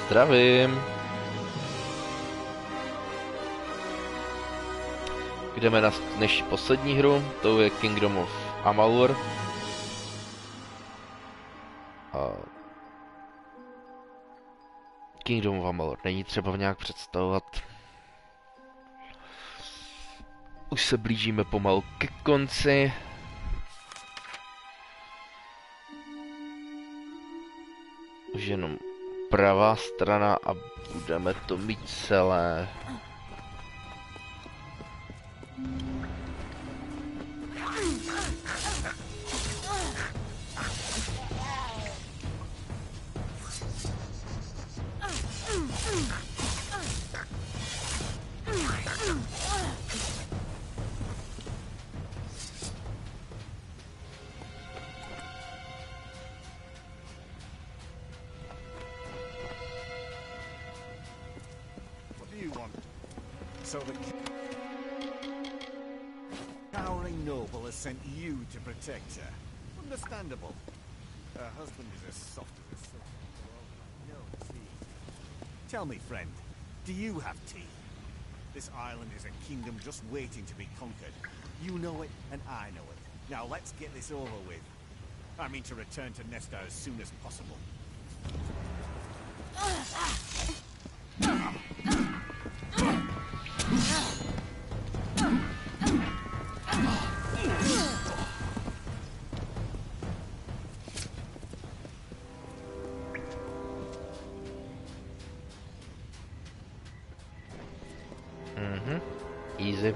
Zdravím. Jdeme na dnešní poslední hru, to je Kingdom of Amalur. Kingdom of Amalur není třeba nějak představovat. Už se blížíme pomalu ke konci. Už jenom pravá strana a budeme to mít celé. So the cowering noble has sent you to protect her. Understandable. Her husband is as soft as a silk. No tea. Tell me, friend, do you have tea? This island is a kingdom just waiting to be conquered. You know it, and I know it. Now let's get this over with. I mean to return to Nesta as soon as possible. Easy.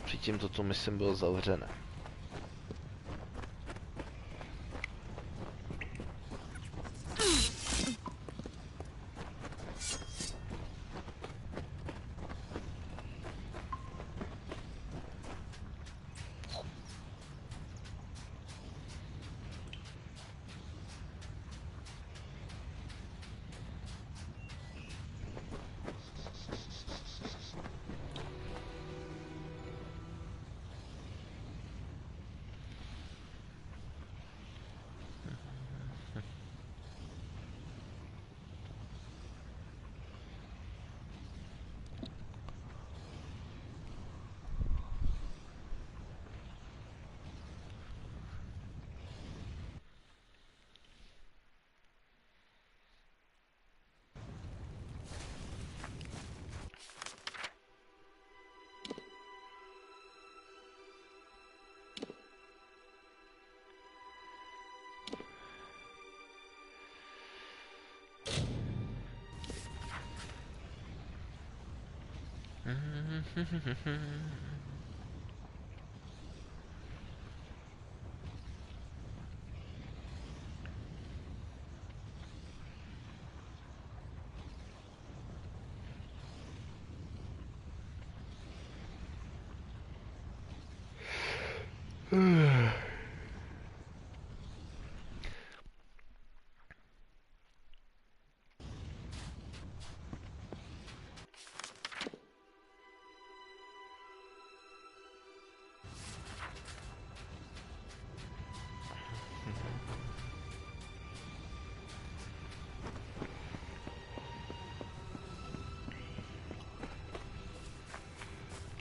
Předtím toto myslím bylo zavřené.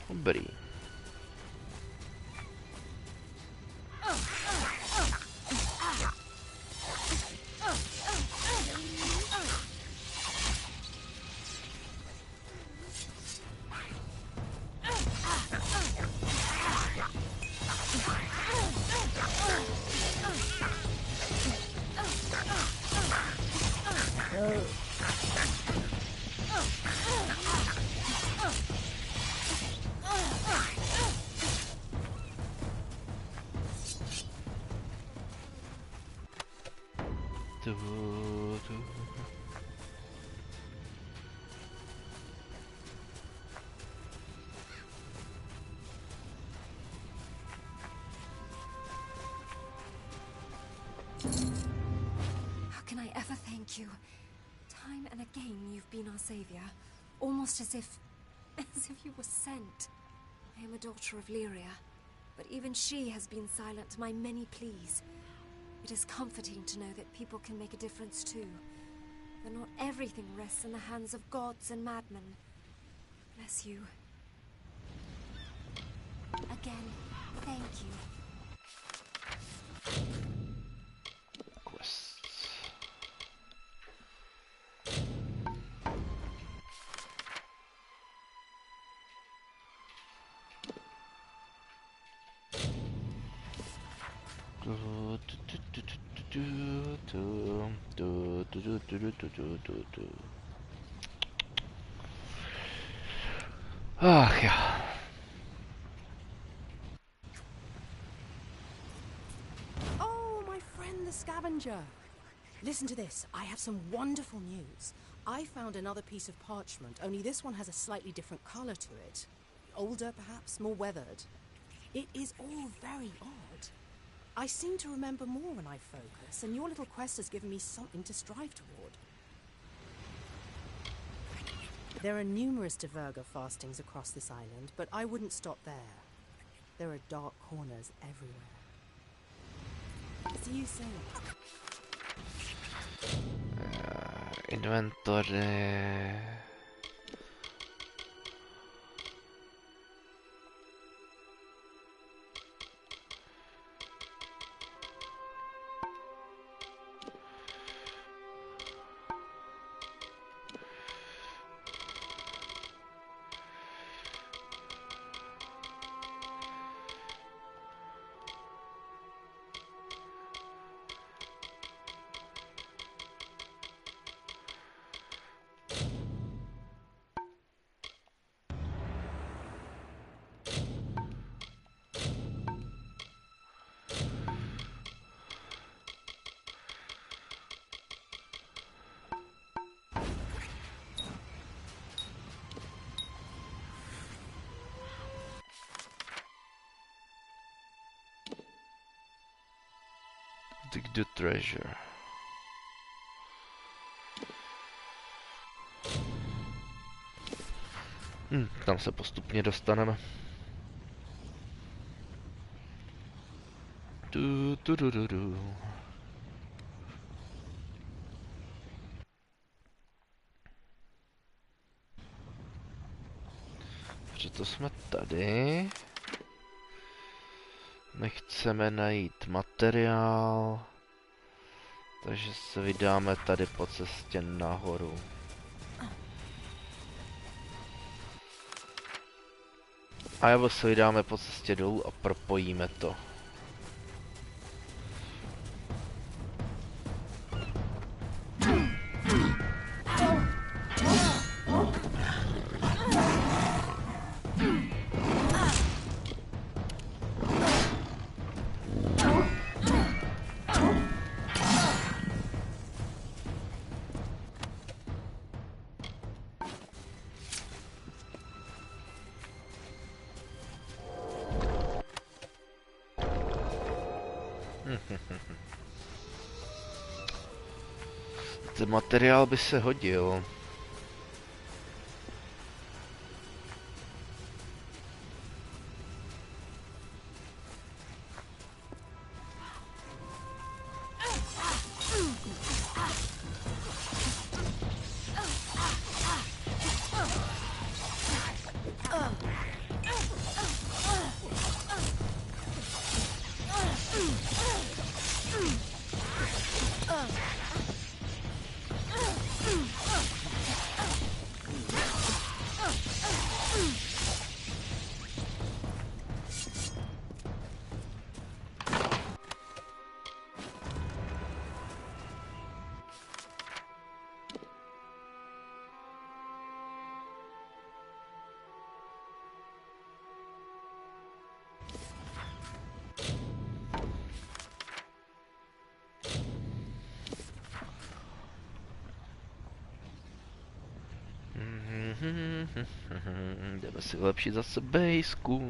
Dobrý. thank you. Time and again you've been our savior, almost as if you were sent. I am a daughter of Lyria, but even she has been silent to my many pleas. It is comforting to know that people can make a difference too, that not everything rests in the hands of gods and madmen. Bless you. Again, thank you. Quests. Ach ja. Oh, my friend the scavenger. Listen to this. I have some wonderful news. I found another piece of parchment, only this one has a slightly different color to it. Older, perhaps, more weathered. It is all very odd. I seem to remember more when I focus, and your little quest has given me something to strive toward. There are numerous Diverga fastings across this island, but I wouldn't stop there. There are dark corners everywhere. See you soon. Inventory. Dig the treasure. Tam se postupně dostaneme. Takže to jsme tady. My chceme najít materiál, takže se vydáme tady po cestě nahoru. A nebo se vydáme po cestě dolů a propojíme to. Ten materiál by se hodil. Jdeme si vylepšit zase bejsku.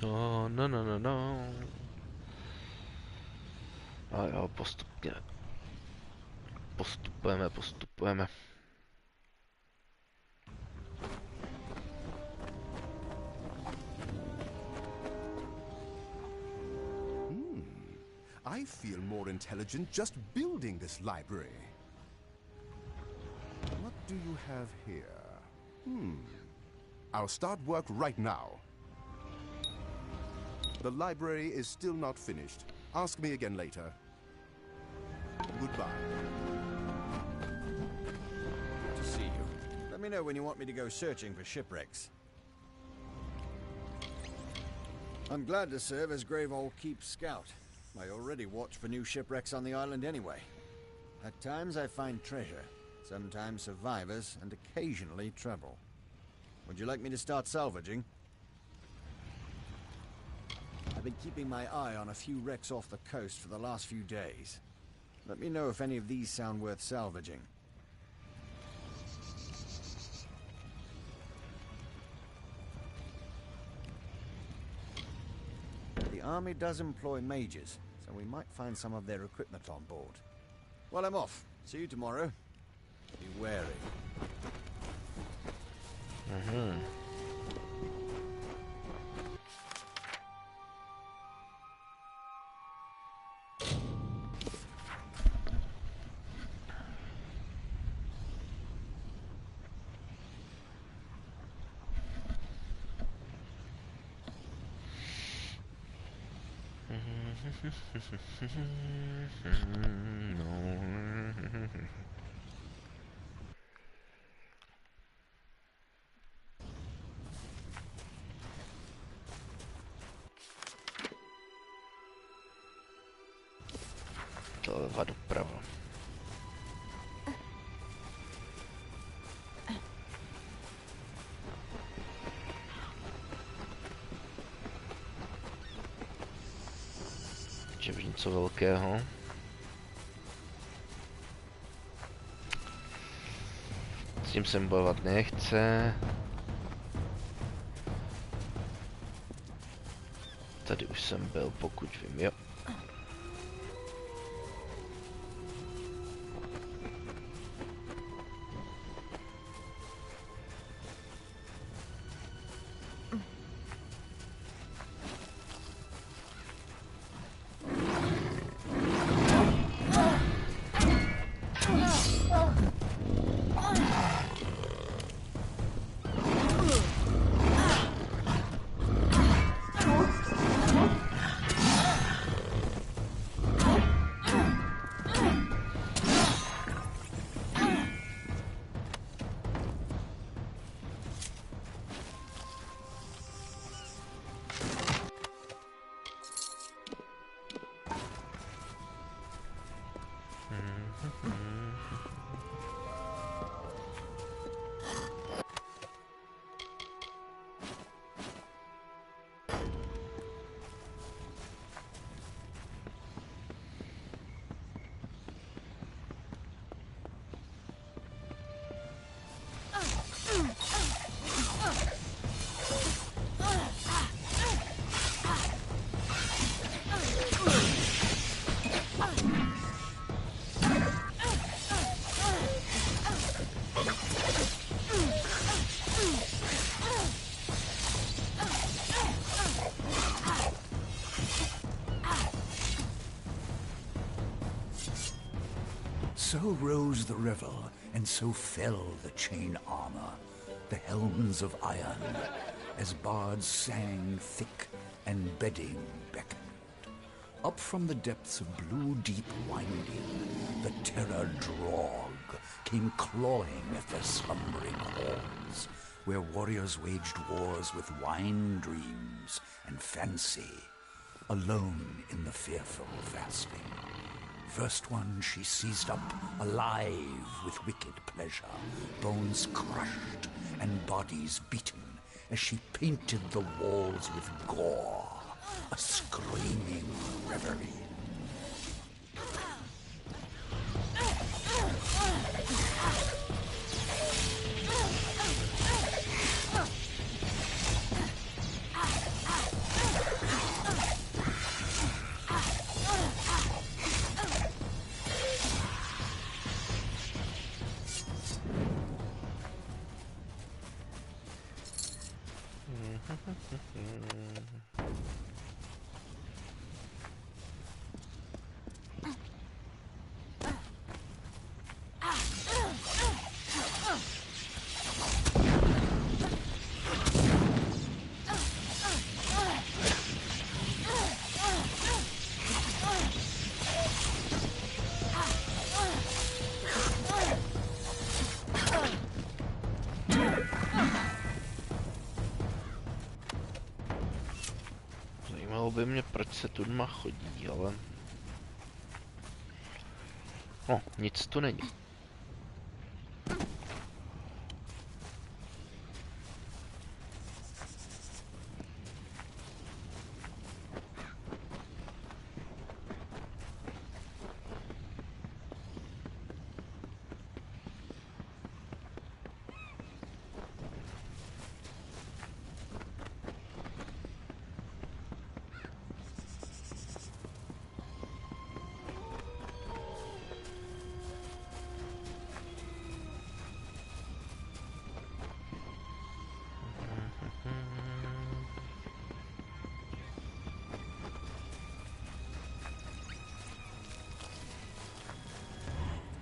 No, no, no, no, no. A jo, postupně. Postupujeme. I feel more intelligent just building this library. What do you have here? I'll start work right now. The library is still not finished. Ask me again later. Goodbye. Good to see you. Let me know when you want me to go searching for shipwrecks. I'm glad to serve as Graveold Keep Scout. I already watch for new shipwrecks on the island anyway. At times I find treasure, sometimes survivors, and occasionally trouble. Would you like me to start salvaging? I've been keeping my eye on a few wrecks off the coast for the last few days. Let me know if any of these sound worth salvaging. The army does employ mages, so we might find some of their equipment on board. Well, I'm off. See you tomorrow. Be wary. Doleva doprava. Že něco velkého. S tím jsem bojovat nechce. Tady už jsem byl, pokud vím, jo. So rose the river, and so fell the chain armor, the helms of iron, as bards sang thick and bedding beckoned. Up from the depths of blue deep winding, the terror drog came clawing at their slumbering halls, where warriors waged wars with wine dreams and fancy, alone in the fearful fasting. First one she seized up, alive with wicked pleasure, bones crushed and bodies beaten, as she painted the walls with gore, a screaming reverie. by mě, proč se tu dma chodí, ale... No, nic tu není.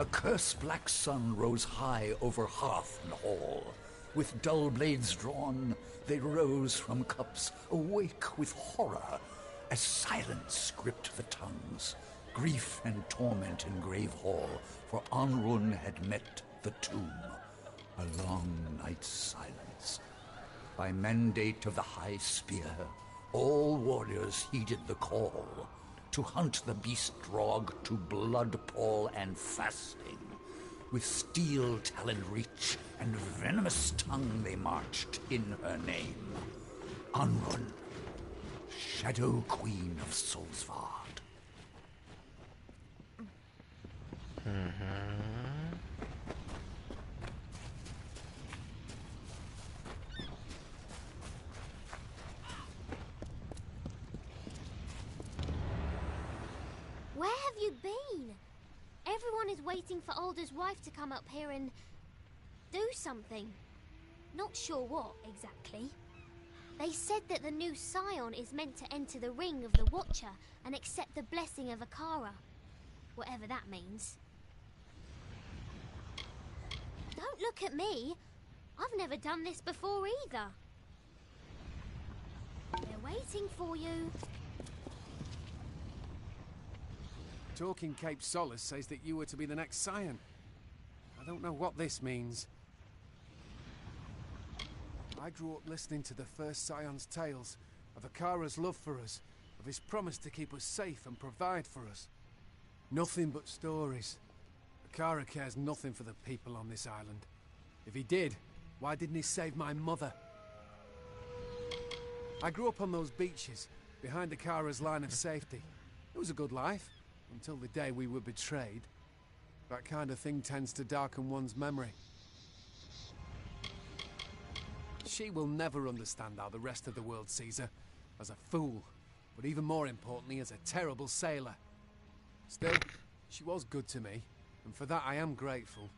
A curse-black sun rose high over hearth and hall. With dull blades drawn, they rose from cups, awake with horror, as silence gripped the tongues. Grief and torment in Grave Hall, for Anrun had met the tomb. A long night's silence. By mandate of the High Spear, all warriors heeded the call. To hunt the beast-drog to blood pall and fasting. With steel-taloned reach and venomous tongue they marched in her name. Anrun, Shadow Queen of Solsvard. Where have you been? Everyone is waiting for Alder's wife to come up here and do something. Not sure what, exactly. They said that the new Scion is meant to enter the ring of the Watcher and accept the blessing of Akara. Whatever that means. Don't look at me. I've never done this before either. They're waiting for you. Talking Cape Solace says that you were to be the next Scion. I don't know what this means. I grew up listening to the first Scion's tales, of Akara's love for us, of his promise to keep us safe and provide for us. Nothing but stories. Akara cares nothing for the people on this island. If he did, why didn't he save my mother? I grew up on those beaches, behind Akara's line of safety. It was a good life. Until the day we were betrayed. That kind of thing tends to darken one's memory. She will never understand how the rest of the world sees her. As a fool, but even more importantly, as a terrible sailor. Still, she was good to me, and for that I am grateful.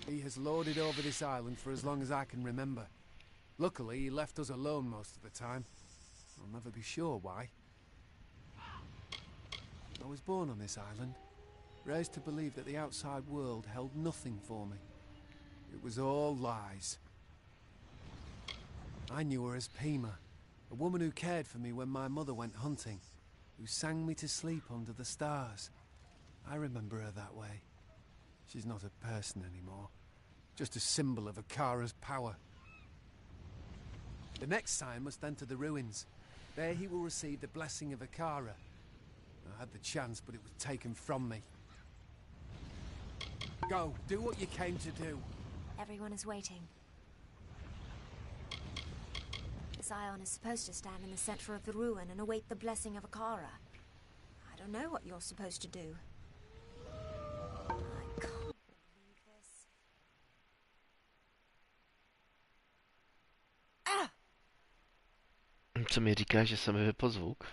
He has lorded over this island for as long as I can remember. Luckily, he left us alone most of the time. I'll never be sure why. I was born on this island, raised to believe that the outside world held nothing for me. It was all lies. I knew her as Pima, a woman who cared for me when my mother went hunting, who sang me to sleep under the stars. I remember her that way. She's not a person anymore, just a symbol of Akara's power. The next Scion must enter the ruins. There he will receive the blessing of Akara. I had the chance, but it was taken from me. Go, do what you came to do. Everyone is waiting. The Scion is supposed to stand in the center of the ruin and await the blessing of Akara. I don't know what you're supposed to do. I can't believe this. Co mi říká, že se mi vypl zvuk?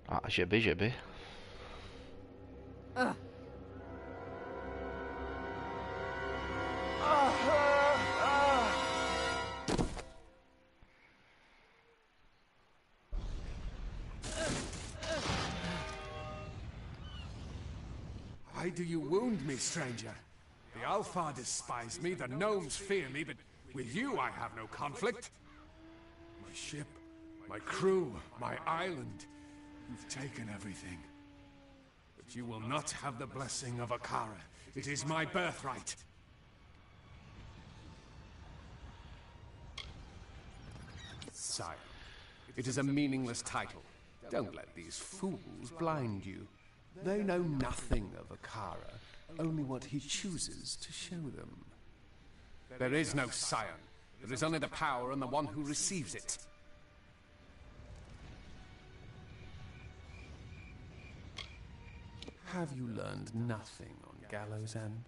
A že by. Why do you wound me, stranger? The Alfar despise me, the gnomes fear me, but with you I have no conflict. My ship, my crew, my island. You've taken everything. But you will not have the blessing of Akara. It is my birthright. sire. It is a meaningless title. Don't let these fools blind you. They know nothing of Akara, only what he chooses to show them. There is no scion. There is only the power and the one who receives it. Have you learned nothing on Gallows End?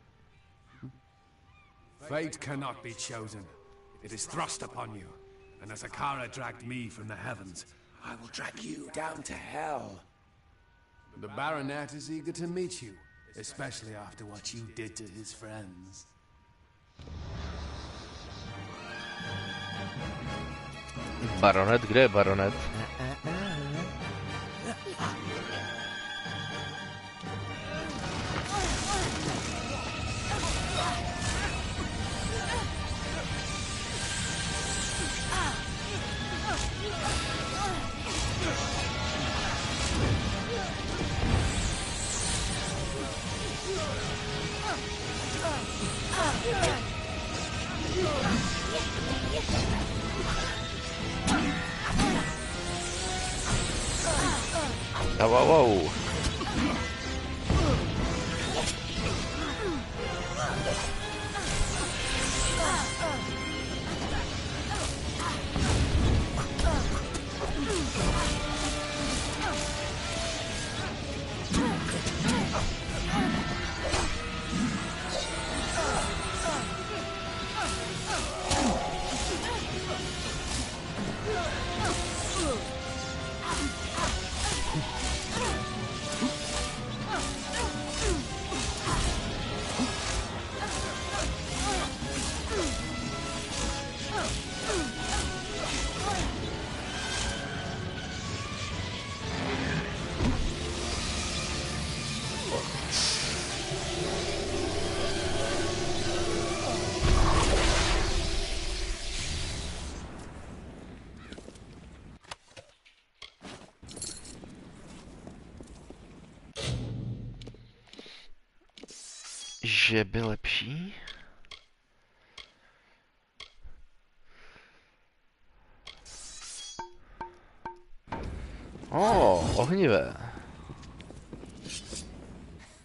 Fate cannot be chosen. It is thrust upon you. And as Akara dragged me from the heavens, I will drag you down to hell. The Baronet is eager to meet you, especially after what you did to his friends. Baronet, kde je Baronet? Wow. Že by lepší? Ohnivé.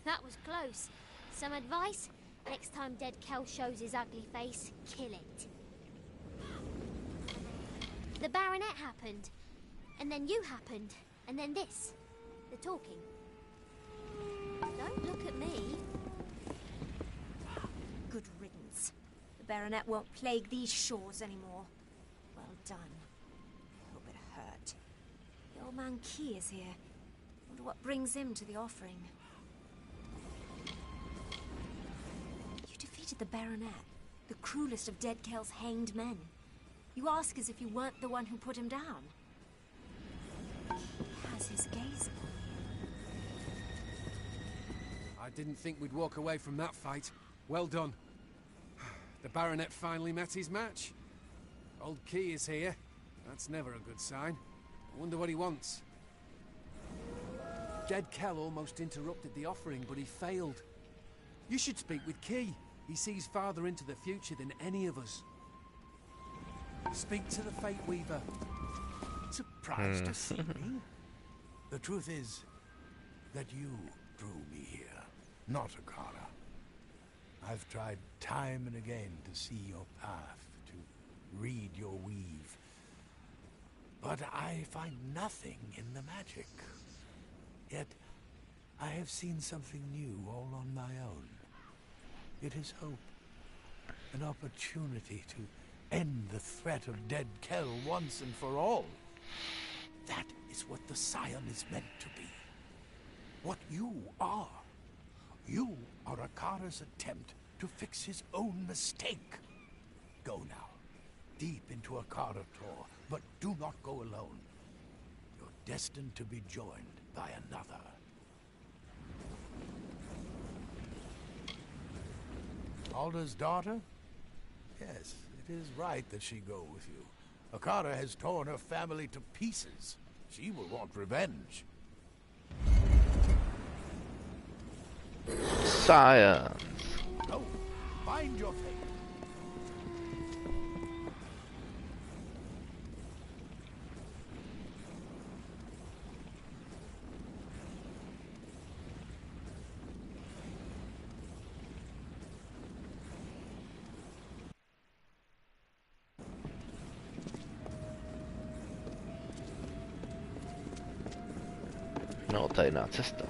That was close. Some advice? Next time Dead Kel shows his ugly face, kill it. The Baronet happened. And then you happened. And then this. The talking. Don't look at me. Good riddance. The Baronet won't plague these shores anymore. Well done. Hope it hurt. The old man Key is here. Wonder what brings him to the offering. You defeated the Baronet, the cruelest of Dead Kel's hanged men. You ask as if you weren't the one who put him down. He has his gaze upon you. I didn't think we'd walk away from that fight. Well done. The Baronet finally met his match. Old Key is here. That's never a good sign. I wonder what he wants. Dead Kel almost interrupted the offering, but he failed. You should speak with Key. He sees farther into the future than any of us. Speak to the Fate Weaver. Surprised to see me? The truth is that you drew me here, not Akara. I've tried time and again to see your path, to read your weave. But I find nothing in the magic. Yet, I have seen something new all on my own. It is hope. An opportunity to end the threat of Dead Kel once and for all. That is what the Scion is meant to be. What you are. You are Akara's attempt to fix his own mistake. Go now, deep into Akara Tor, but do not go alone. You're destined to be joined by another. Alder's daughter? Yes, it is right that she go with you. Akara has torn her family to pieces. She will want revenge. Science. Go, find your fate. tajná cesta.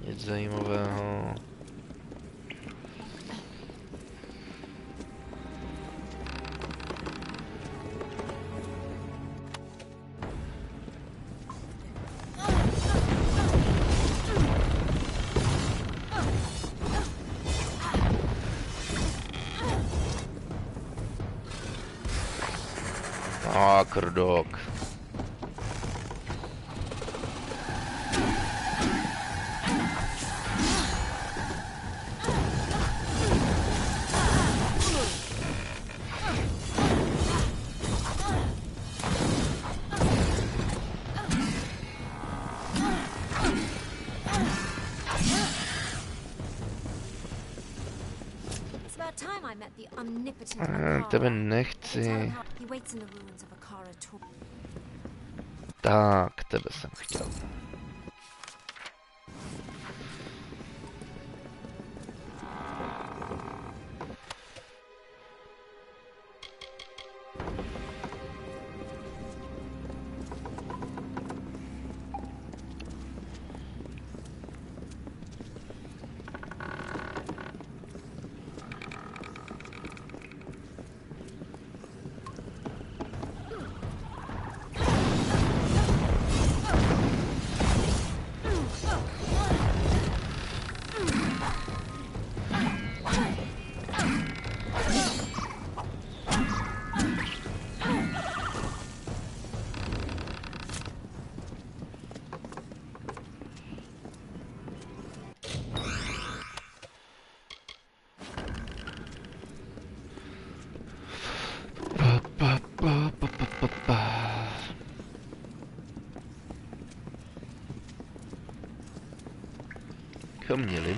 Nic zajímavého. Krdok. Tebe nechci. Tak, tebe jsem chtěl. Měli.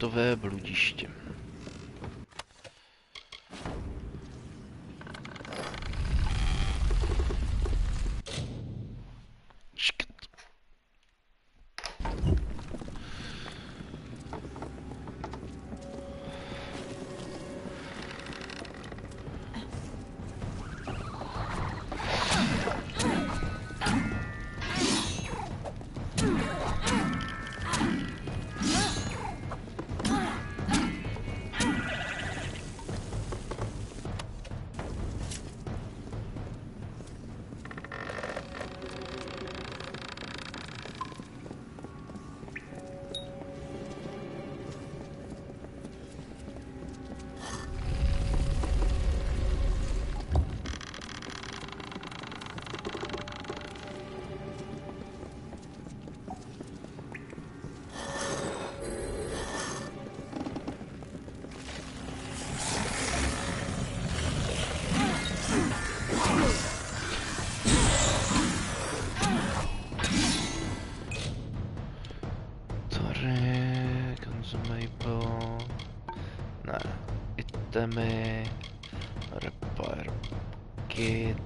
květové bludiště. Ne, itemy, repair kit.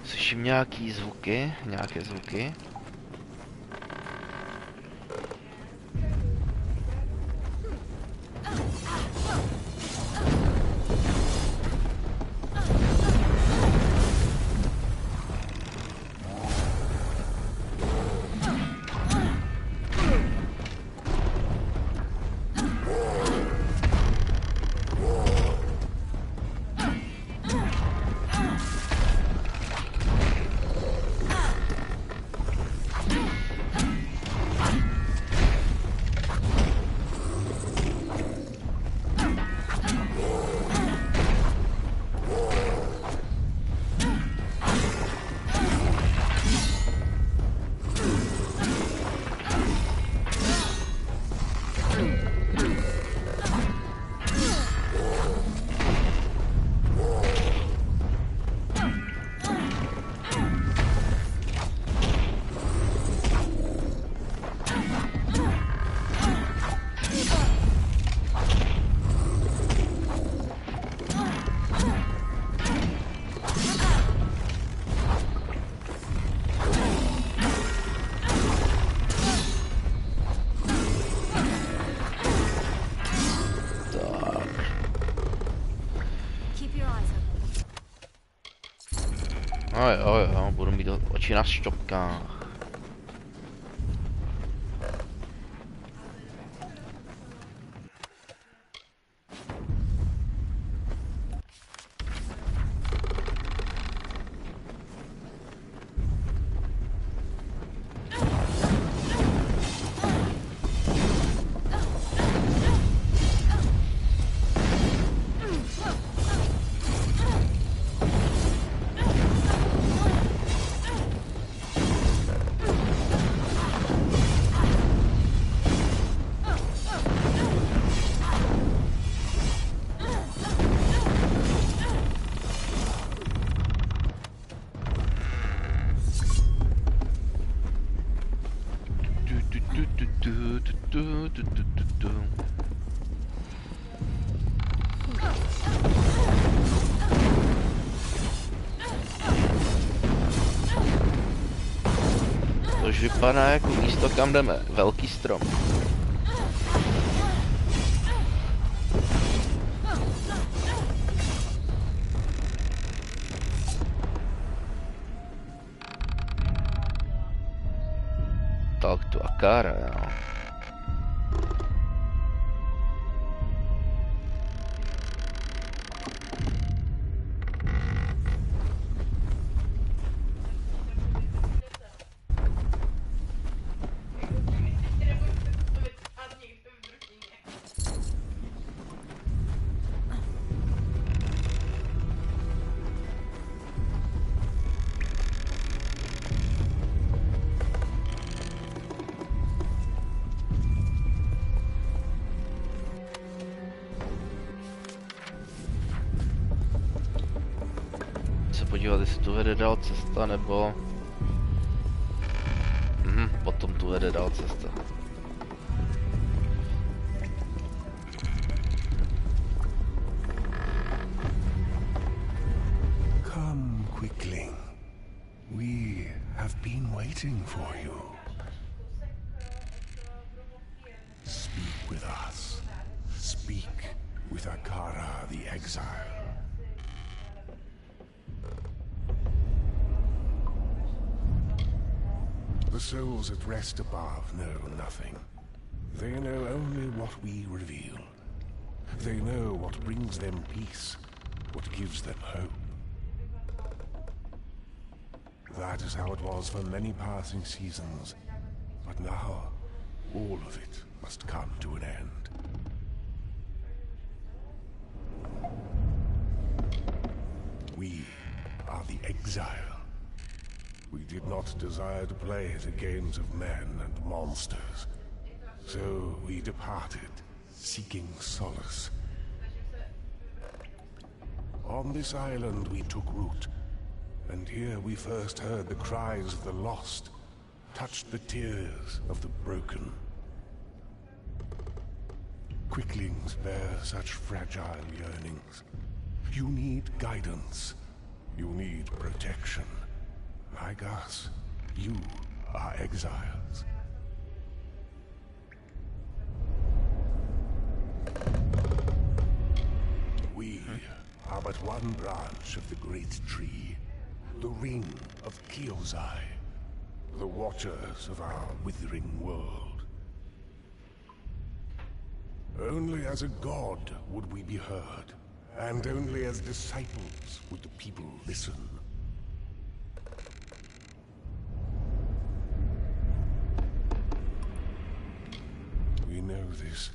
Slyším nějaké zvuky. Jo, budu mít oči na šťopkách. Tož vypadá jako místo, kam jdeme. Velký strom. Tak tu Akara, jo. Podívat, jestli tu vede dál cesta, nebo... potom tu vede dál cesta. Come quickly. We have been waiting for you. Speak with us. Speak with Akara the Exile. The souls at rest above know nothing. They know only what we reveal. They know what brings them peace, what gives them hope. That is how it was for many passing seasons. But now, all of it must come to an end. We are are the exile. We did not desire to play the games of men and monsters. So we departed, seeking solace. On this island we took root, and here we first heard the cries of the lost, touched the tears of the broken. Quicklings bear such fragile yearnings. You need guidance. You need protection. Like us, you are exiles. We are but one branch of the great tree, the ring of Kyozai, the watchers of our withering world. Only as a god would we be heard, and only as disciples would the people listen. We know this,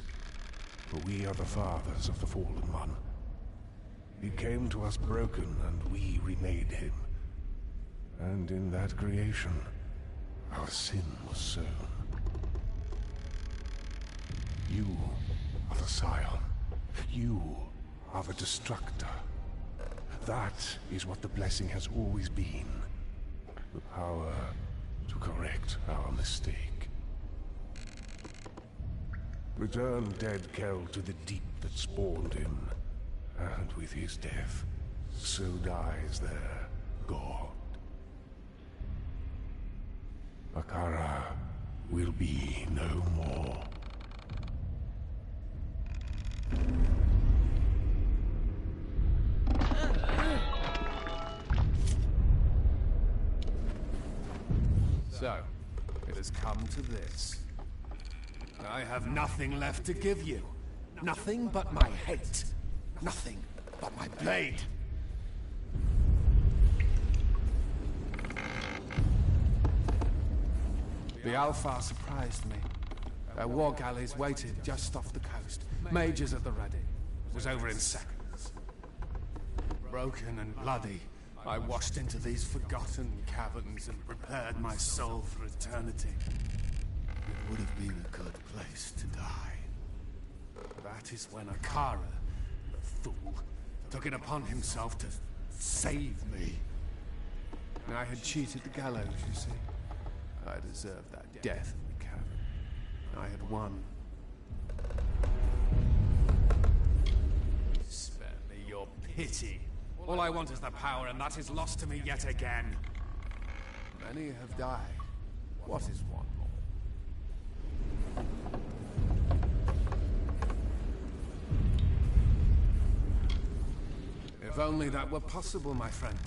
for we are the fathers of the Fallen One. He came to us broken, and we remade him. And in that creation, our sin was sown. You are the Scion. You are the Destructor. That is what the blessing has always been. The power to correct our mistake. Return dead Kel to the deep that spawned him, and with his death, so dies their god. Akara will be no more. So, it has come to this. I have nothing left to give you. Nothing but my hate. Nothing but my blade. The Alpha surprised me. Their war galleys waited just off the coast. Majors at the ready. It was over in seconds. Broken and bloody, I washed into these forgotten caverns and prepared my soul for eternity. It would have been a good place to die. That is when Akara, the fool, took it upon himself to save me. I had cheated the gallows, you see. I deserved that death in the cavern. I had won. Spare me your pity. All I want is the power, and that is lost to me yet again. Many have died. What is one more? If only that were possible, my friend.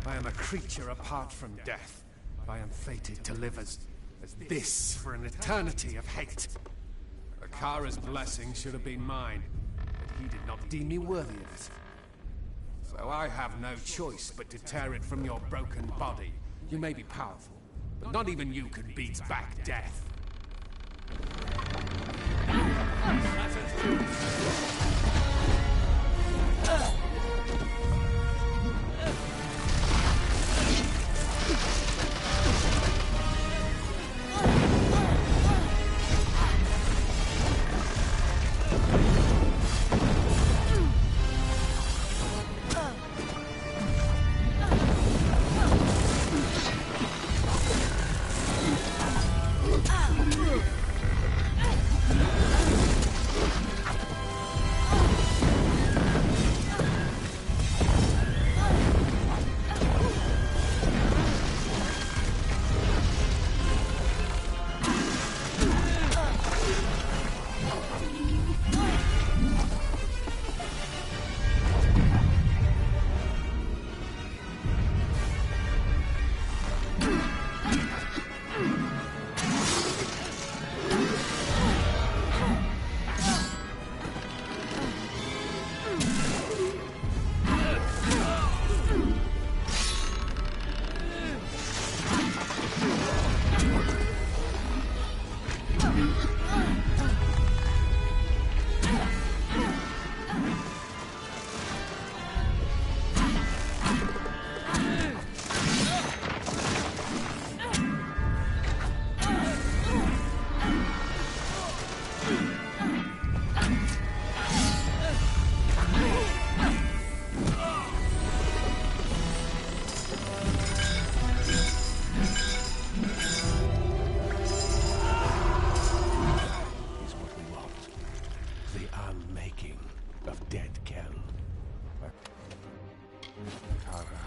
I am a creature apart from death. I am fated to live as this for an eternity of hate. Akara's blessing should have been mine, but he did not deem me worthy of it. So I have no choice but to tear it from your broken body. You may be powerful, but not even you can beat back death. horror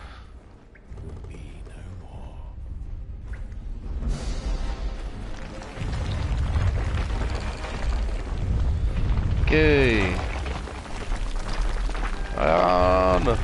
will be no more. Okay. Ayan.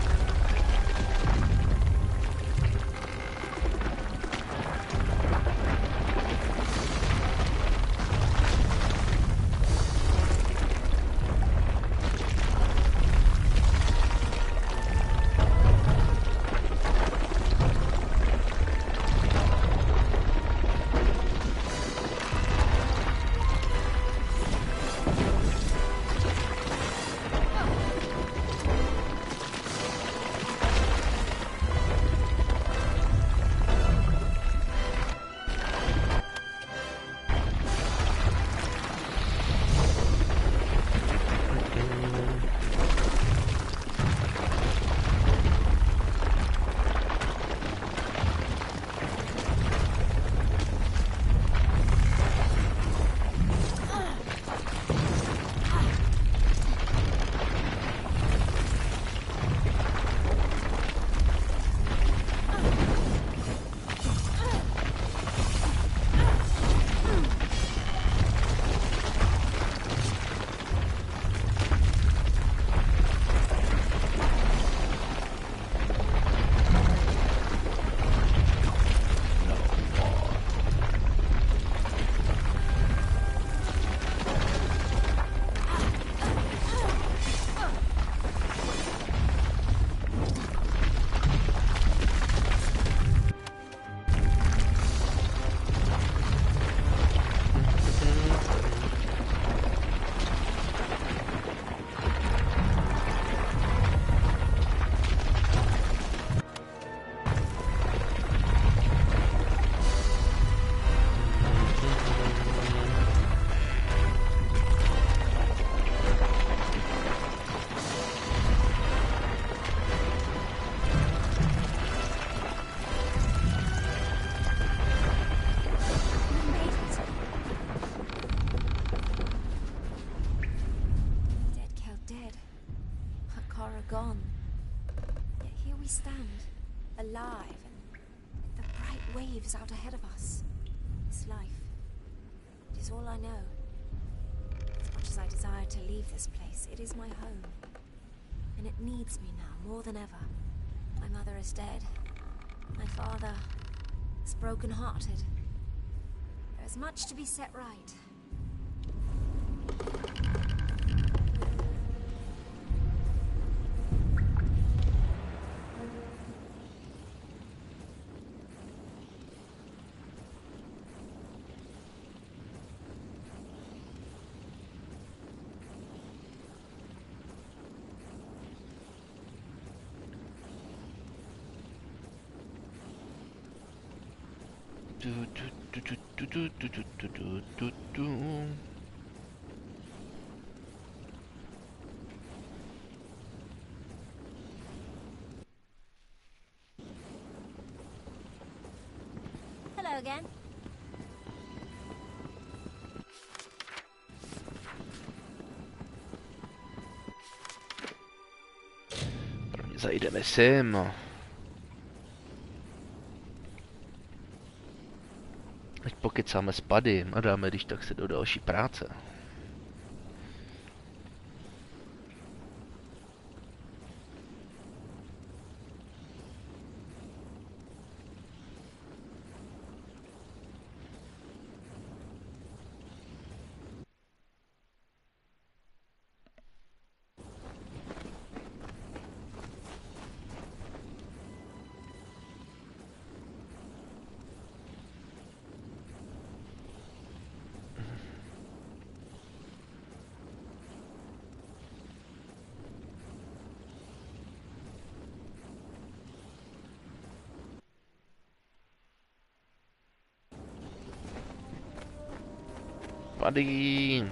Gone. Yet here we stand, alive, and the bright waves out ahead of us. This life, it is all I know. As much as I desire to leave this place, it is my home. And it needs me now more than ever. My mother is dead. My father is broken-hearted. There is much to be set right. Hello again. První zajdeme sem. Teď pokecáme s Padym a dáme když tak se do další práce. Paddy!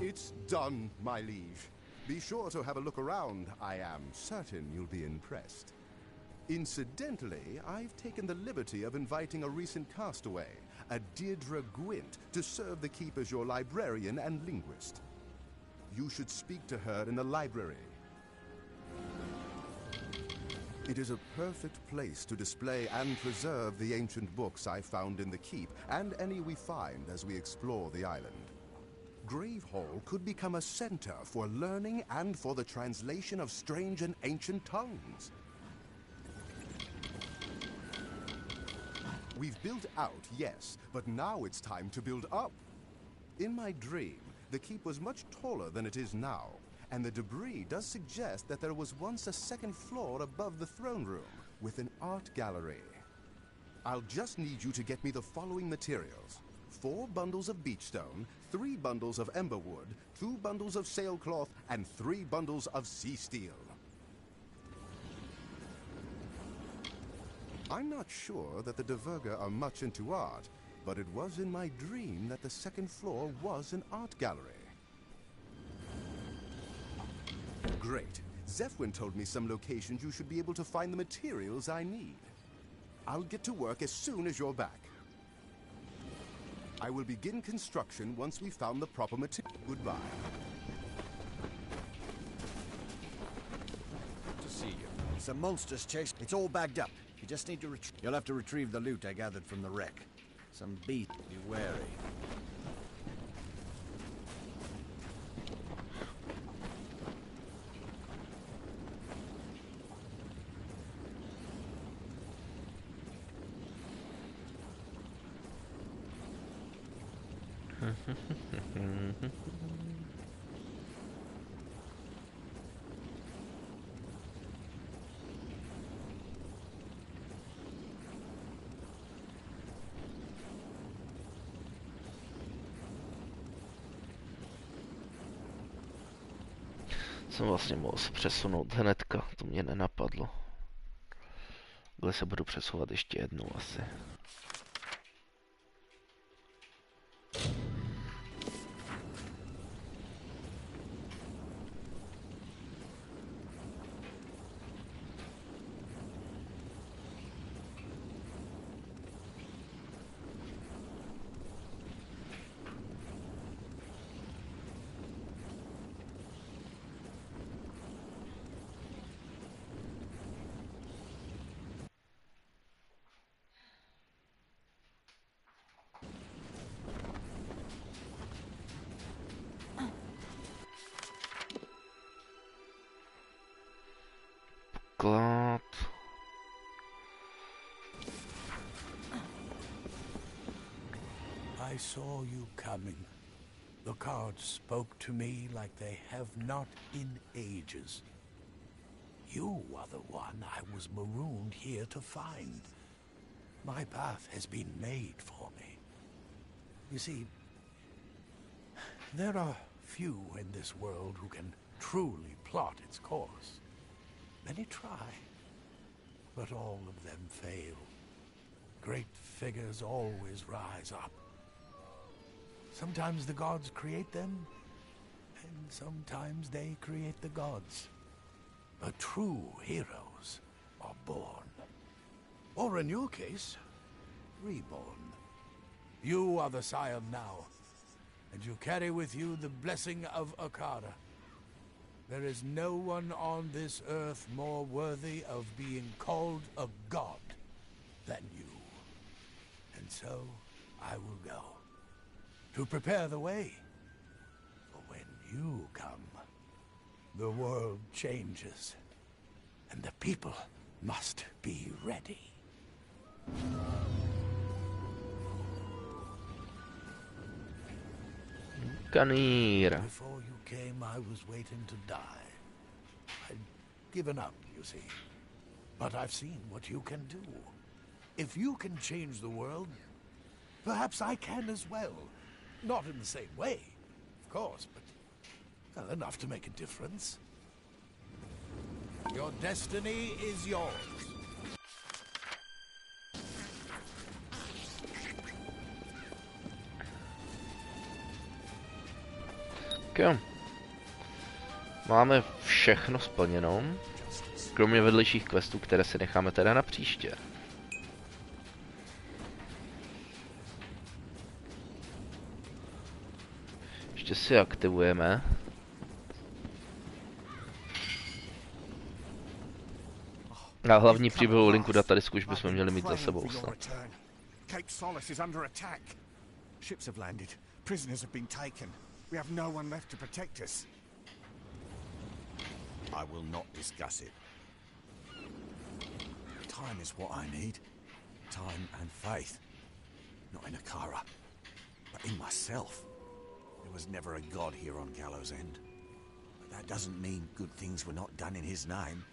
It's done, my liege. Be sure to have a look around. I am certain you'll be impressed. Incidentally, I've taken the liberty of inviting a recent castaway, a Deirdre Gwent, to serve the keep as your librarian and linguist. You should speak to her in the library. It is a perfect place to display and preserve the ancient books I found in the keep, and any we find as we explore the island. Grave Hall could become a center for learning and for the translation of strange and ancient tongues. We've built out, yes, but now it's time to build up. In my dream, the keep was much taller than it is now, and the debris does suggest that there was once a second floor above the throne room, with an art gallery. I'll just need you to get me the following materials. 4 bundles of beachstone, 3 bundles of emberwood, 2 bundles of sailcloth, and 3 bundles of sea steel. I'm not sure that the Diverga are much into art, but it was in my dream that the second floor was an art gallery. Great. Zephwin told me some locations you should be able to find the materials I need. I'll get to work as soon as you're back. I will begin construction once we've found the proper material. Goodbye. Good to see you. Some monsters chase. It's all bagged up. You just need to You'll have to retrieve the loot I gathered from the wreck. Some beat. Be wary. Jsem vlastně mohl se přesunout hnedka, to mě nenapadlo. Takhle se budu přesouvat ještě jednou asi. Klad. I saw you coming. The cards spoke to me like they have not in ages. You are the one I was marooned here to find. My path has been made for me. You see, there are few in this world who can truly plot its course. Many try, but all of them fail. Great figures always rise up. Sometimes the gods create them, and sometimes they create the gods. But true heroes are born. Or in your case, reborn. You are the scion now, and you carry with you the blessing of Akara. There is no one on this earth more worthy of being called a god than you. And so I will go, to prepare the way. For when you come, the world changes, and the people must be ready. Kanira. Before you came, I was waiting to die. I'd given up, you see. But I've seen what you can do. If you can change the world, perhaps I can as well. Not in the same way, of course, but well, enough to make a difference. Your destiny is yours. Jo. Máme všechno splněno, kromě vedlejších questů, které si necháme teda na příště. Ještě si aktivujeme. A hlavní příběhovou linku datadisku už bychom měli mít za sebou snad. Cape Solace is under attack. Ships have landed. Prisoners have been taken. We have no one left to protect us. I will not discuss it. Time is what I need. Time and faith. Not in Akara, but in myself. There was never a god here on Gallows End. But that doesn't mean good things were not done in his name.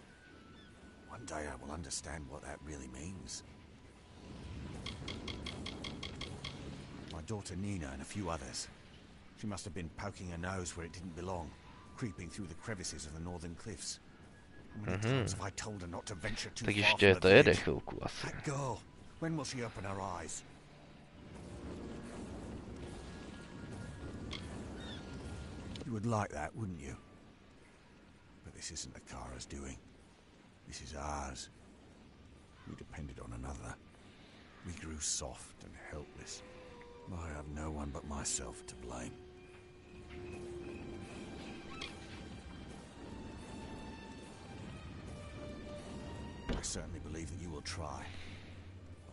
One day I will understand what that really means. My daughter Nina and a few others. She must have been poking her nose where it didn't belong, creeping through the crevices of the northern cliffs. How many times have I told her not to venture too Tak far ještě from to the jede village? chvilku asi. That girl, when will she open her eyes? You would like that, wouldn't you? But this isn't Akara's doing. This is ours. We depended on another. We grew soft and helpless. I have no one but myself to blame. I certainly believe that you will try.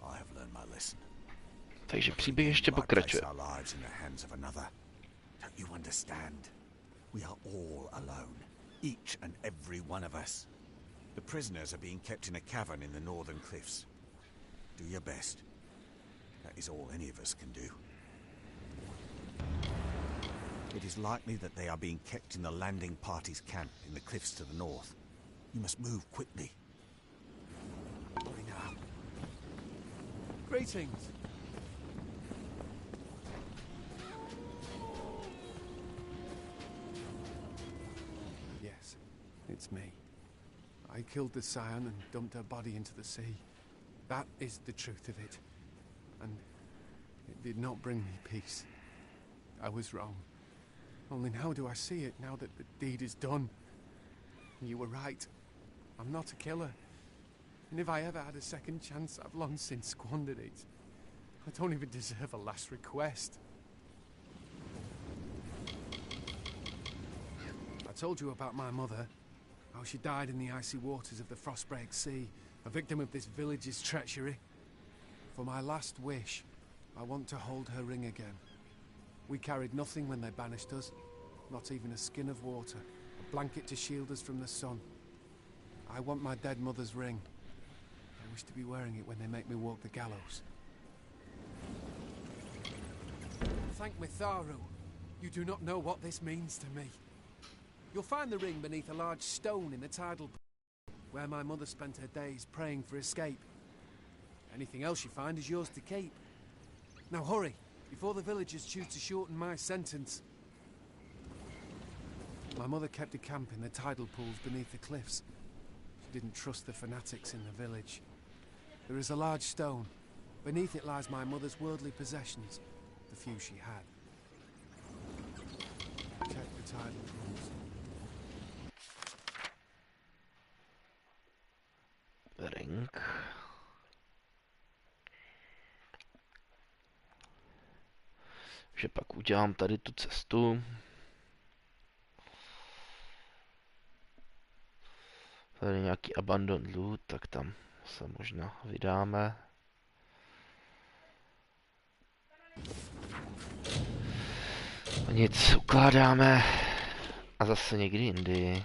I have learned my lesson. Takže příběh ještě pokračuje. Our lives in the hands of another. Don't you understand? We are all alone. Each and every one of us. The prisoners are being kept in a cavern in the northern cliffs. Do your best. That is all any of us can do. It is likely that they are being kept in the landing party's camp in the cliffs to the north. You must move quickly. Hurry now. Greetings. Yes, it's me. I killed the scion and dumped her body into the sea. That is the truth of it. And it did not bring me peace. I was wrong. Only now do I see it, now that the deed is done. And you were right. I'm not a killer. And if I ever had a second chance, I've long since squandered it. I don't even deserve a last request. I told you about my mother, how she died in the icy waters of the Frostbreak Sea, a victim of this village's treachery. For my last wish, I want to hold her ring again. We carried nothing when they banished us, not even a skin of water, a blanket to shield us from the sun. I want my dead mother's ring. I wish to be wearing it when they make me walk the gallows. Thank Mitharu. You do not know what this means to me. You'll find the ring beneath a large stone in the tidal pool, where my mother spent her days praying for escape. Anything else you find is yours to keep. Now hurry, before the villagers choose to shorten my sentence. My mother kept a camp in the tidal pools beneath the cliffs. She didn't trust the fanatics in the village. There is a large stone. Beneath it lies my mother's worldly possessions, the few she had. Check the tidal pools. Ring. Že pak udělám tady tu cestu. Tady nějaký abandoned loot, tak tam se možná vydáme. A nic, ukládáme. A zase někdy jindy.